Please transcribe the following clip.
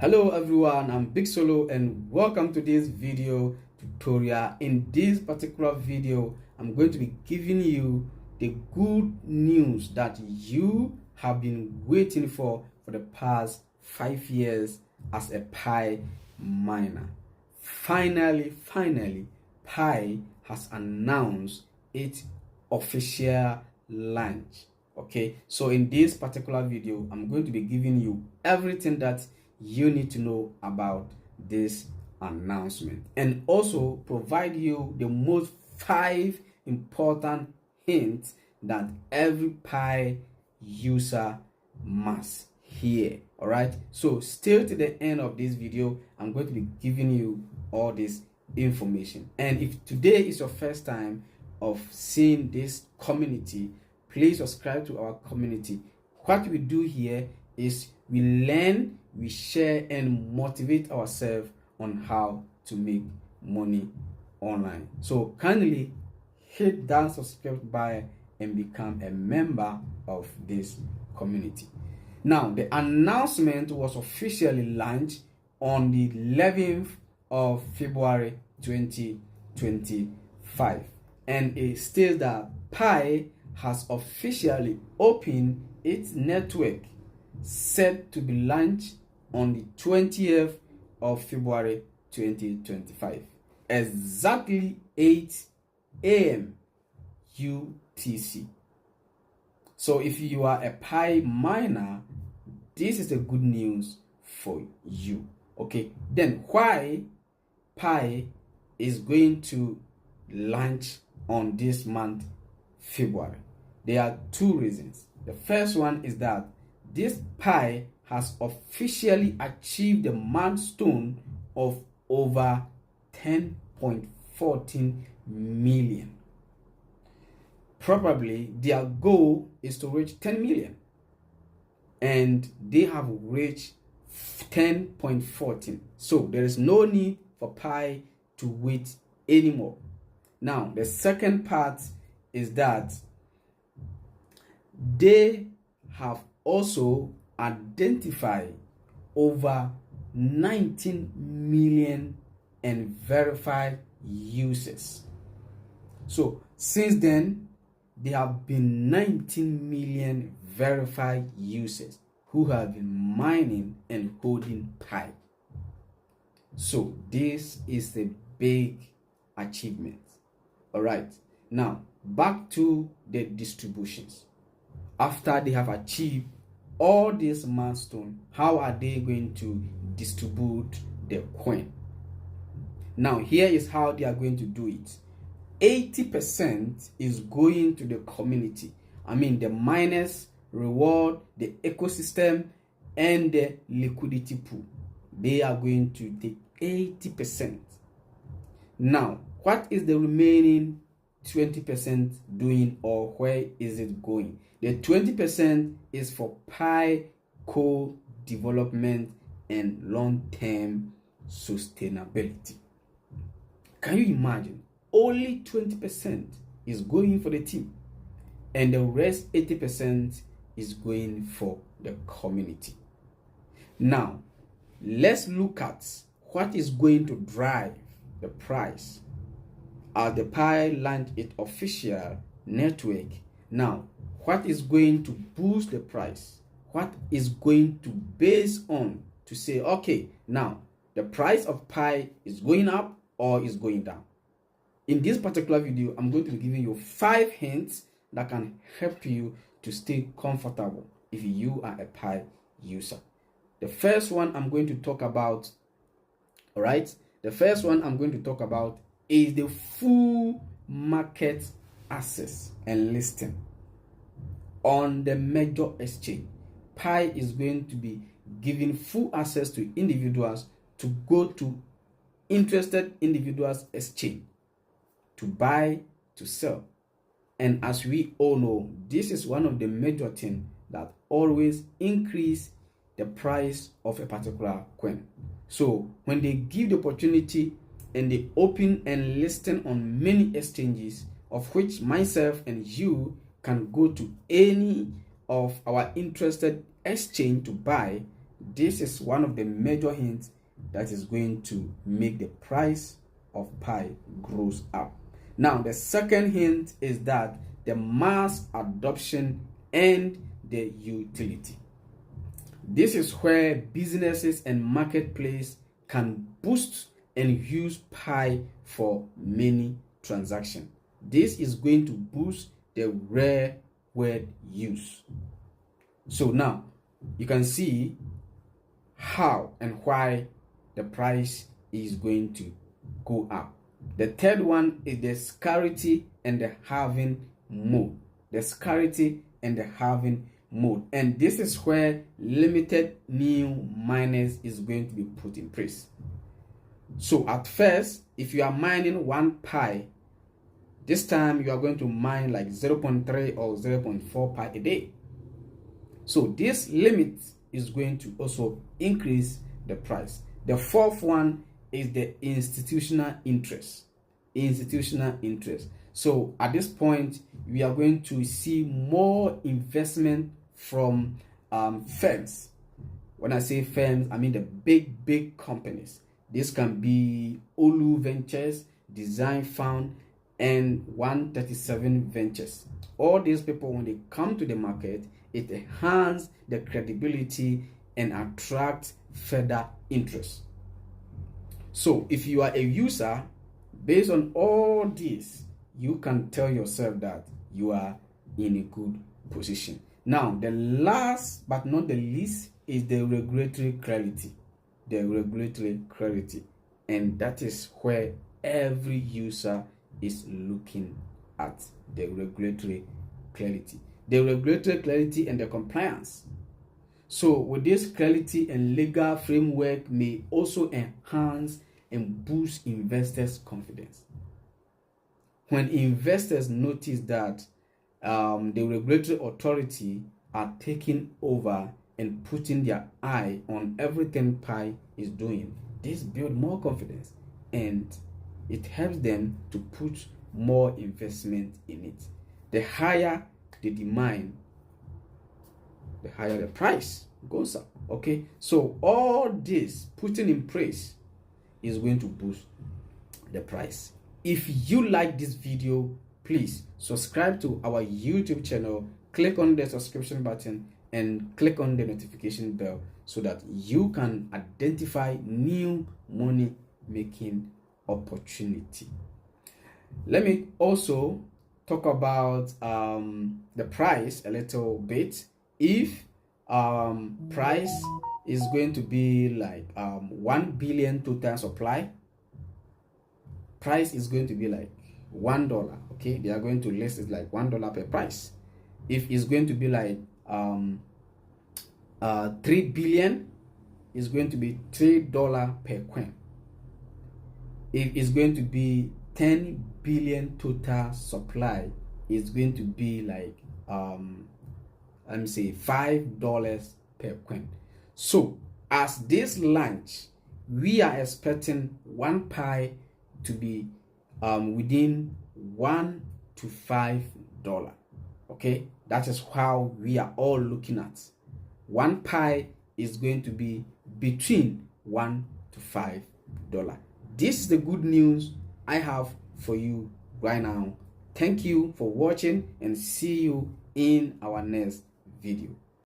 Hello everyone, I'm Big Solo and welcome to this video tutorial. In this particular video, I'm going to be giving you the good news that you have been waiting for the past 5 years as a Pi miner. Finally, Pi has announced its official launch. Okay, so in this particular video, I'm going to be giving you everything that you need to know about this announcement and also provide you the most 5 important hints that every Pi user must hear. All right, so stay to the end of this video. I'm going to be giving you all this information. And if today is your first time of seeing this community, please subscribe to our community. What we do here is we learn, we share, and motivate ourselves on how to make money online. So kindly hit that subscribe button and become a member of this community. Now, the announcement was officially launched on the 11th of February 2025, and it states that Pi has officially opened its network, set to be launched on the 20th of February 2025, exactly 8 a.m. UTC. So if you are a Pi miner, this is a good news for you. Okay, then why Pi is going to launch on this month February? There are 2 reasons. The first one is that this Pi has officially achieved the milestone of over 10.14 million. Probably their goal is to reach 10 million, and they have reached 10.14. So there is no need for Pi to wait anymore. Now, the second part is that they have also identified over 19 million and verified users. So since then, there have been 19 million verified users who have been mining and holding Pi. So this is a big achievement. All right, now back to the distributions. After they have achieved all this milestone, how are they going to distribute the coin? Now here is how they are going to do it. 80% is going to the community. I mean the miners, reward, the ecosystem, and the liquidity pool. They are going to take 80%. Now, what is the remaining 20% doing, or where is it going? The 20% is for Pi co-development and long-term sustainability. Can you imagine? Only 20% is going for the team, and the rest 80% is going for the community. Now, let's look at what is going to drive the price as the Pi launch its official network. Now, what is going to boost the price? What is going to base on to say, okay, now the price of Pi is going up or is going down? In this particular video, I'm going to be giving you 5 hints that can help you to stay comfortable if you are a Pi user. The first one I'm going to talk about, all right? The first one I'm going to talk about is the full market access and listing on the major exchange. Pi is going to be giving full access to individuals to go to interested individuals' exchange to buy, to sell. And as we all know, this is one of the major things that always increase the price of a particular coin. So when they give the opportunity and they open and listing on many exchanges, of which myself and you can go to any of our interested exchange to buy, This is one of the major hints that is going to make the price of pie grows up. Now, the second hint is that the mass adoption and the utility. This is where businesses and marketplace can boost and use pie for many transactions. This is going to boost the rare word use. So now you can see how and why the price is going to go up. The third one is the scarcity and the halving mode. The scarcity and the halving mode. And this is where limited new miners is going to be put in place. So at first, if you are mining one pi, this time you are going to mine like 0.3 or 0.4 pi a day. So this limit is going to also increase the price. The fourth one is the institutional interest. Institutional interest. So at this point, we are going to see more investment from firms. When I say firms, I mean the big companies. This can be Olu Ventures, Design Fund, and 137 Ventures. All these people, when they come to the market, it enhances the credibility and attracts further interest. So if you are a user, based on all this, you can tell yourself that you are in a good position. Now, the last but not the least is the regulatory clarity. The regulatory clarity. And that is where every user is looking at the regulatory clarity. The regulatory clarity and the compliance. So with this clarity and legal framework may also enhance and boost investors' confidence. When investors notice that the regulatory authority are taking over and putting their eye on everything Pi is doing, this builds more confidence and it helps them to put more investment in it. The higher the demand, the higher the price goes up. Okay, so all this putting in place is going to boost the price. If you like this video, please subscribe to our YouTube channel, click on the subscription button and click on the notification bell so that you can identify new money making opportunity. Let me also talk about the price a little bit. If price is going to be like 1 billion total supply, price is going to be like $1. Okay, they are going to list it like $1 per price. If it's going to be like 3 billion, it's going to be $3 per coin. If it's going to be 10 billion total supply, it's going to be like let me say $5 per coin. So as this launch, we are expecting one pi to be within $1 to $5. Okay, that is how we are all looking at. One pi is going to be between $1 to $5. This is the good news I have for you right now. Thank you for watching and see you in our next video.